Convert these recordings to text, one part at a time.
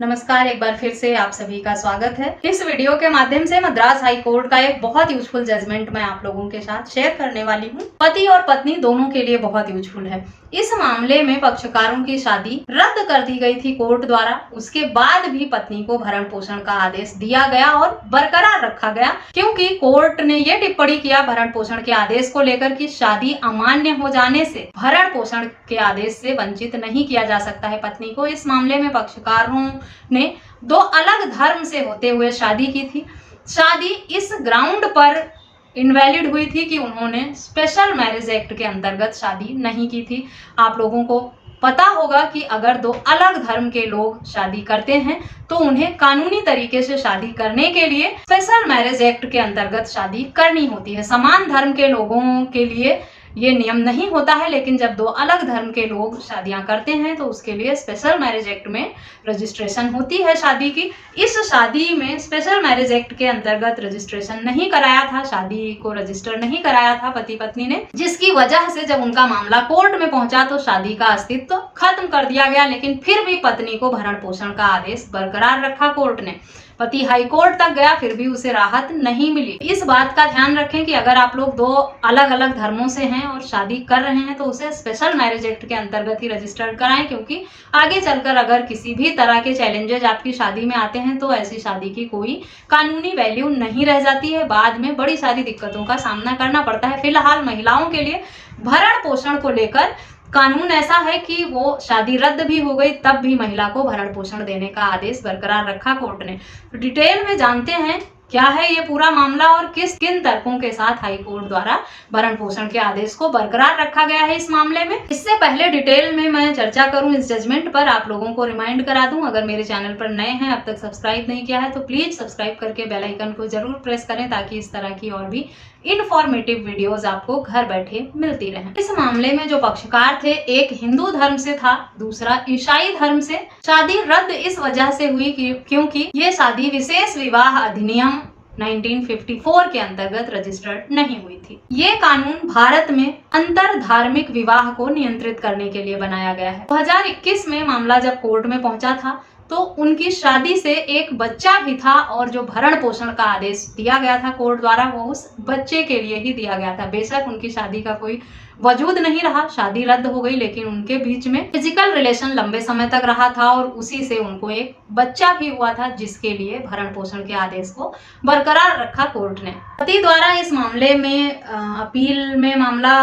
नमस्कार, एक बार फिर से आप सभी का स्वागत है। इस वीडियो के माध्यम से मद्रास हाई कोर्ट का एक बहुत यूजफुल जजमेंट मैं आप लोगों के साथ शेयर करने वाली हूँ। पति और पत्नी दोनों के लिए बहुत यूजफुल है। इस मामले में पक्षकारों की शादी रद्द कर दी गई थी कोर्ट द्वारा। उसके बाद भी पत्नी को भरण पोषण का आदेश दिया गया और बरकरार रखा गया, क्योंकि कोर्ट ने ये टिप्पणी किया भरण पोषण के आदेश को लेकर कि शादी अमान्य हो जाने से भरण पोषण के आदेश से वंचित नहीं किया जा सकता है पत्नी को। इस मामले में पक्षकारों ने दो अलग धर्म से होते हुए शादी की थी। शादी इस ग्राउंड पर इनवैलिड हुई थी कि उन्होंने स्पेशल मैरिज एक्ट के अंतर्गत शादी नहीं की थी। आप लोगों को पता होगा कि अगर दो अलग धर्म के लोग शादी करते हैं तो उन्हें कानूनी तरीके से शादी करने के लिए स्पेशल मैरिज एक्ट के अंतर्गत शादी करनी होती है। समान धर्म के लोगों के लिए ये नियम नहीं होता है, लेकिन जब दो अलग धर्म के लोग शादियां करते हैं तो उसके लिए स्पेशल मैरिज एक्ट में रजिस्ट्रेशन होती है शादी की। इस शादी में स्पेशल मैरिज एक्ट के अंतर्गत रजिस्ट्रेशन नहीं कराया था, शादी को रजिस्टर नहीं कराया था पति पत्नी ने, जिसकी वजह से जब उनका मामला कोर्ट में पहुंचा तो शादी का अस्तित्व खत्म कर दिया गया। लेकिन फिर भी पत्नी को भरण पोषण का आदेश बरकरार रखा कोर्ट ने। पति हाई कोर्ट तक गया, फिर भी उसे राहत नहीं मिली। इस बात का ध्यान रखें कि अगर आप लोग दो अलग अलग धर्मों से हैं और शादी कर रहे हैं तो उसे स्पेशल मैरिज एक्ट के अंतर्गत ही रजिस्टर कराएं, क्योंकि आगे चलकर अगर किसी भी तरह के चैलेंजेस आपकी शादी में आते हैं तो ऐसी शादी की कोई कानूनी वैल्यू नहीं रह जाती है। बाद में बड़ी सारी दिक्कतों का सामना करना पड़ता है। फिलहाल महिलाओं के लिए भरण पोषण को लेकर कानून ऐसा है कि वो शादी रद्द भी हो गई तब भी महिला को भरण पोषण देने का आदेश बरकरार रखा कोर्ट ने। तो डिटेल में जानते हैं क्या है ये पूरा मामला और किन तर्कों के साथ हाई कोर्ट द्वारा भरण पोषण के आदेश को बरकरार रखा गया है इस मामले में। इससे पहले डिटेल में मैं चर्चा करूं इस जजमेंट पर, आप लोगों को रिमाइंड करा दूं, अगर मेरे चैनल पर नए हैं, अब तक सब्सक्राइब नहीं किया है तो प्लीज सब्सक्राइब करके बेल आइकन को जरूर प्रेस करें, ताकि इस तरह की और भी इन्फॉर्मेटिव वीडियोस आपको घर बैठे मिलती रहें। इस मामले में जो पक्षकार थे, एक हिंदू धर्म से था, दूसरा ईसाई धर्म से। शादी रद्द इस वजह से हुई क्योंकि ये शादी विशेष विवाह अधिनियम 1954 के अंतर्गत रजिस्टर्ड नहीं हुई थी। ये कानून भारत में अंतर धार्मिक विवाह को नियंत्रित करने के लिए बनाया गया है। 2021 में मामला जब कोर्ट में पहुंचा था तो उनकी शादी से एक बच्चा भी था और जो भरण पोषण का आदेश दिया गया था कोर्ट द्वारा वो उस बच्चे के लिए ही दिया गया था। बेशक उनकी शादी का कोई वजूद नहीं रहा, शादी रद्द हो गई, लेकिन उनके बीच में फिजिकल रिलेशन लंबे समय तक रहा था और उसी से उनको एक बच्चा भी हुआ था, जिसके लिए भरण पोषण के आदेश को बरकरार रखा कोर्ट ने। पति द्वारा इस मामले में अपील में मामला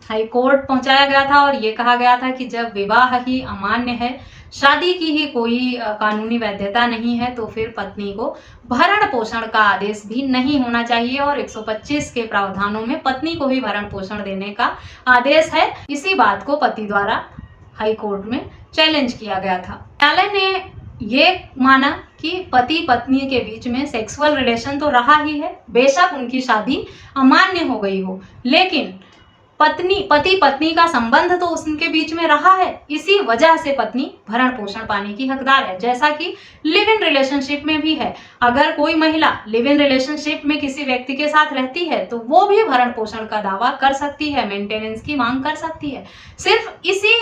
हाई कोर्ट पहुंचाया गया था और ये कहा गया था कि जब विवाह ही अमान्य है, शादी की ही कोई कानूनी वैधता नहीं है, तो फिर पत्नी को भरण पोषण का आदेश भी नहीं होना चाहिए और 125 के प्रावधानों में पत्नी को ही भरण पोषण देने का आदेश है। इसी बात को पति द्वारा हाई कोर्ट में चैलेंज किया गया था। न्यायालय ने ये माना कि पति पत्नी के बीच में सेक्सुअल रिलेशन तो रहा ही है, बेशक उनकी शादी अमान्य हो गई हो, लेकिन पति पत्नी का संबंध तो उनके बीच में रहा है। इसी वजह से पत्नी भरण पोषण पाने की हकदार है, जैसा कि लिव इन रिलेशनशिप में भी है। अगर कोई महिला लिव इन रिलेशनशिप में किसी व्यक्ति के साथ रहती है तो वो भी भरण पोषण का दावा कर सकती है, मेंटेनेंस की मांग कर सकती है, सिर्फ इसी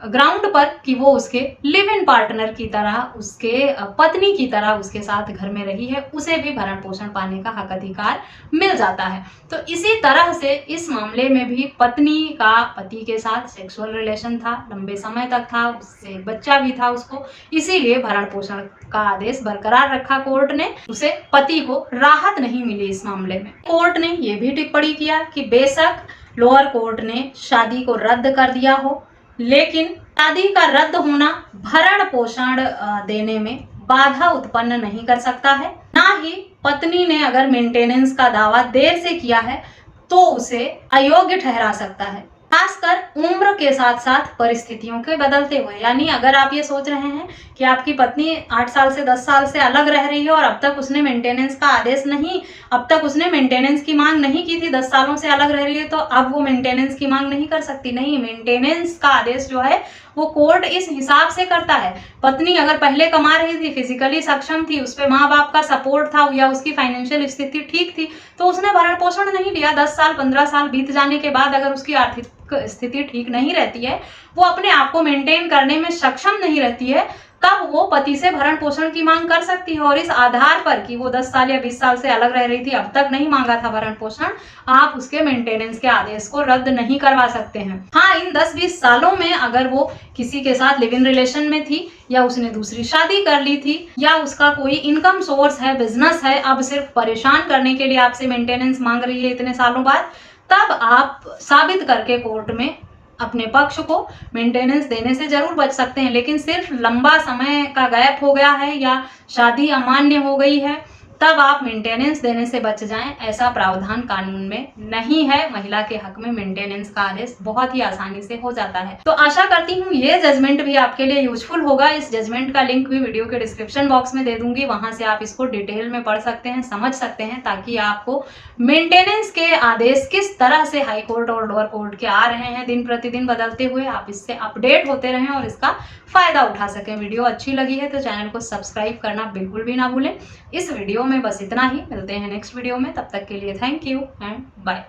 ग्राउंड पर कि वो उसके लिव इन पार्टनर की तरह, उसके पत्नी की तरह उसके साथ घर में रही है, उसे भी भरण पोषण पाने का हक अधिकार मिल जाता है। तो इसी तरह से इस मामले में भी पत्नी का पति के साथ सेक्सुअल रिलेशन था, लंबे समय तक था, उससे बच्चा भी था उसको, इसीलिए भरण पोषण का आदेश बरकरार रखा कोर्ट ने। उसे पति को राहत नहीं मिली इस मामले में। कोर्ट ने यह भी टिप्पणी किया कि बेशक लोअर कोर्ट ने शादी को रद्द कर दिया हो, लेकिन शादी का रद्द होना भरण पोषण देने में बाधा उत्पन्न नहीं कर सकता है। ना ही पत्नी ने अगर मेंटेनेंस का दावा देर से किया है तो उसे अयोग्य ठहरा सकता है, खासकर उम्र के साथ साथ परिस्थितियों के बदलते हुए। यानी अगर आप ये सोच रहे हैं कि आपकी पत्नी 8 साल से 10 साल से अलग रह रही है और अब तक उसने मेंटेनेंस का आदेश नहीं, अब तक उसने मेंटेनेंस की मांग नहीं की थी, 10 सालों से अलग रह रही है तो अब वो मेंटेनेंस की मांग नहीं कर सकती। नहीं, मेंटेनेंस का आदेश जो है वो कोर्ट इस हिसाब से करता है। पत्नी अगर पहले कमा रही थी, फिजिकली सक्षम थी, उस पर माँ बाप का सपोर्ट था या उसकी फाइनेंशियल स्थिति ठीक थी, तो उसने भरण पोषण नहीं लिया। 10 साल 15 साल बीत जाने के बाद अगर उसकी आर्थिक स्थिति ठीक नहीं रहती है, वो अपने आप को मेंटेन करने में सक्षम नहीं रहती है, तब वो पति से भरण पोषण की मांग कर सकती है, और इस आधार पर कि वो 10 साल या 20 साल से अलग रह रही थी, अब तक नहीं मांगा था भरण पोषण, आप उसके मेंटेनेंस के आदेश को रद्द नहीं करवा सकते हैं। हाँ, इन 10-20 सालों में अगर वो किसी के साथ लिव इन रिलेशन में थी, या उसने दूसरी शादी कर ली थी, या उसका कोई इनकम सोर्स है, बिजनेस है, अब सिर्फ परेशान करने के लिए आपसे मेंटेनेंस मांग रही है इतने सालों बाद, तब आप साबित करके कोर्ट में अपने पक्ष को मेंटेनेंस देने से जरूर बच सकते हैं। लेकिन सिर्फ लंबा समय का गैप हो गया है या शादी अमान्य हो गई है, तब आप मेंटेनेंस देने से बच जाएं, ऐसा प्रावधान कानून में नहीं है। महिला के हक में मेंटेनेंस का आदेश बहुत ही आसानी से हो जाता है। तो आशा करती हूँ ये जजमेंट भी आपके लिए यूजफुल होगा। इस जजमेंट का लिंक भी वीडियो के डिस्क्रिप्शन बॉक्स में दे दूंगी, वहां से आप इसको डिटेल में पढ़ सकते हैं, समझ सकते हैं, ताकि आपको मेंटेनेंस के आदेश किस तरह से हाई कोर्ट और लोअर कोर्ट के आ रहे हैं दिन प्रतिदिन बदलते हुए, आप इससे अपडेट होते रहें और इसका फायदा उठा सकें। वीडियो अच्छी लगी है तो चैनल को सब्सक्राइब करना बिल्कुल भी ना भूलें। इस वीडियो में बस इतना ही, मिलते हैं नेक्स्ट वीडियो में, तब तक के लिए थैंक यू एंड बाय।